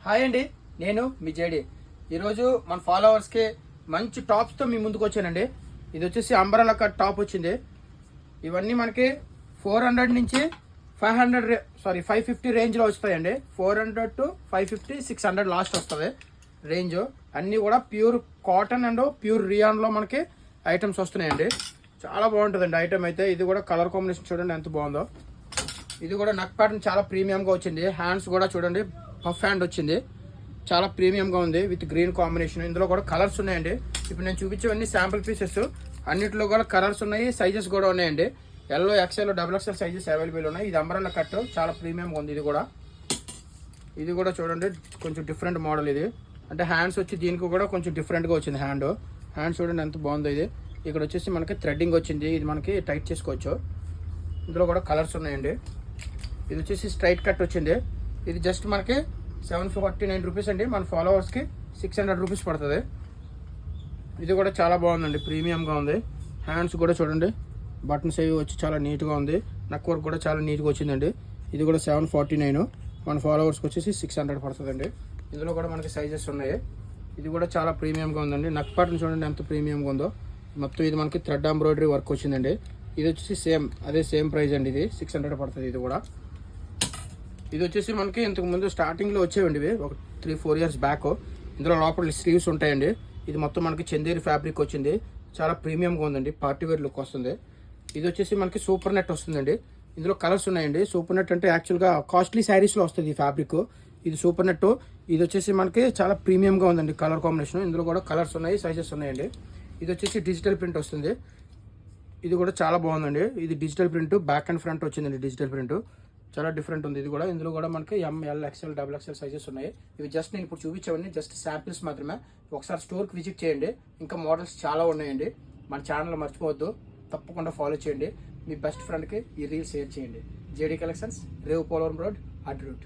Hi అండి, నేను మీ JD. ఈరోజు మన ఫాలోవర్స్కి మంచి టాప్స్తో మీ ముందుకు వచ్చానండి. ఇది వచ్చేసి అంబరెల్లా కట్ టాప్ వచ్చింది. ఇవన్నీ మనకి 400 నుంచి 550 రేంజ్లో వస్తాయండి. 400 to 550, 600 లాస్ట్ వస్తుంది రేంజ్. అన్నీ కూడా ప్యూర్ కాటన్ అండ్ ప్యూర్ రియాన్లో మనకి ఐటమ్స్ వస్తున్నాయండి. చాలా బాగుంటుందండి ఐటమ్ అయితే. ఇది కూడా కలర్ కాంబినేషన్ చూడండి ఎంత బాగుందో. ఇది కూడా నెక్ ప్యాటర్న్ చాలా ప్రీమియంగా వచ్చింది. హ్యాండ్స్ కూడా చూడండి పఫ్ హ్యాండ్ వచ్చింది, చాలా ప్రీమియంగా ఉంది విత్ గ్రీన్ కాంబినేషన్. ఇందులో కూడా కలర్స్ ఉన్నాయండి. ఇప్పుడు నేను చూపించేవన్నీ శాంపుల్ పీసెస్. అన్నిట్లో కూడా కలర్స్ ఉన్నాయి, సైజెస్ కూడా ఉన్నాయండి. Yellow, XL, XXL sizes available ఉన్నాయి. ఇది అంబరెల్లా కట్ చాలా ప్రీమియంగా ఉంది. ఇది కూడా చూడండి కొంచెం డిఫరెంట్ మోడల్. ఇది అంటే హ్యాండ్స్ వచ్చి దీనికి కూడా కొంచెం డిఫరెంట్గా వచ్చింది. హ్యాండ్స్ చూడండి ఎంత బాగుందో. ఇది ఇక్కడ వచ్చేసి మనకి థ్రెడ్డింగ్ వచ్చింది. ఇది మనకి టైట్ చేసుకోవచ్చు. ఇందులో కూడా కలర్స్ ఉన్నాయండి. ఇది వచ్చేసి స్ట్రైట్ కట్ వచ్చింది. ఇది జస్ట్ మనకి 749 రూపీస్ అండి. మన ఫాలోవర్స్కి 600 రూపీస్ పడుతుంది. ఇది కూడా చాలా బాగుందండి, ప్రీమియంగా ఉంది. హ్యాండ్స్ కూడా చూడండి బటన్స్ అవి వచ్చి చాలా నీట్గా ఉంది. నెక్ వర్క్ కూడా చాలా నీట్గా వచ్చిందండి. ఇది కూడా 749. మన ఫాలోవర్స్కి వచ్చేసి 600 పడుతుందండి. ఇందులో కూడా మనకి సైజెస్ ఉన్నాయి. ఇది కూడా చాలా ప్రీమియంగా ఉందండి. నెక్ ప్యాటర్న్ చూడండి ఎంత ప్రీమియంగా ఉందో. మొత్తం ఇది మనకి థ్రెడ్ ఎంబ్రాయిడరీ వర్క్ వచ్చిందండి. ఇది వచ్చేసి సేమ్ ప్రైస్ అండి. ఇది 600 పడుతుంది. ఇది వచ్చేసి మనకి ఇంతకు ముందు స్టార్టింగ్లో వచ్చేవండి ఇవి ఒక 3-4 ఇయర్స్ బ్యాక్. ఇందులో లోపల స్లీవ్స్ ఉంటాయండి. ఇది మొత్తం మనకి చందేరి ఫ్యాబ్రిక్ వచ్చింది. చాలా ప్రీమియంగా ఉందండి, పార్టీ వేర్ లుక్ వస్తుంది. ఇది వచ్చేసి మనకి సూపర్ నెట్ వస్తుందండి. ఇందులో కలర్స్ ఉన్నాయండి. సూపర్ నెట్ అంటే యాక్చువల్గా కాస్ట్లీ శారీస్లో వస్తుంది ఈ ఫ్యాబ్రిక్. ఇది సూపర్ నెట్. ఇది వచ్చేసి మనకి చాలా ప్రీమియంగా ఉందండి కలర్ కాంబినేషన్. ఇందులో కూడా కలర్స్ ఉన్నాయి, సైజెస్ ఉన్నాయండి. ఇది వచ్చేసి డిజిటల్ ప్రింట్ వస్తుంది. ఇది కూడా చాలా బాగుందండి. ఇది digital print, back and front వచ్చిందండి. డిజిటల్ ప్రింట్ చాలా డిఫరెంట్ ఉంది. ఇది కూడా ఇందులో కూడా మనకి ML, XL, XXL సైజెస్ ఉన్నాయి. ఇవి జస్ట్ నేను ఇప్పుడు చూపించేవన్నీ జస్ట్ శాంపిల్స్ మాత్రమే. ఒకసారి స్టోర్కి విజిట్ చేయండి. ఇంకా మోడల్స్ చాలా ఉన్నాయండి. మన ఛానల్ మర్చిపోవద్దు, తప్పకుండా ఫాలో చేయండి. మీ బెస్ట్ ఫ్రెండ్కి ఈ రీల్ షేర్ చేయండి. జేడీ కలెక్షన్స్, రేవ్ పోలవరం రోడ్, అడ్ రూట్.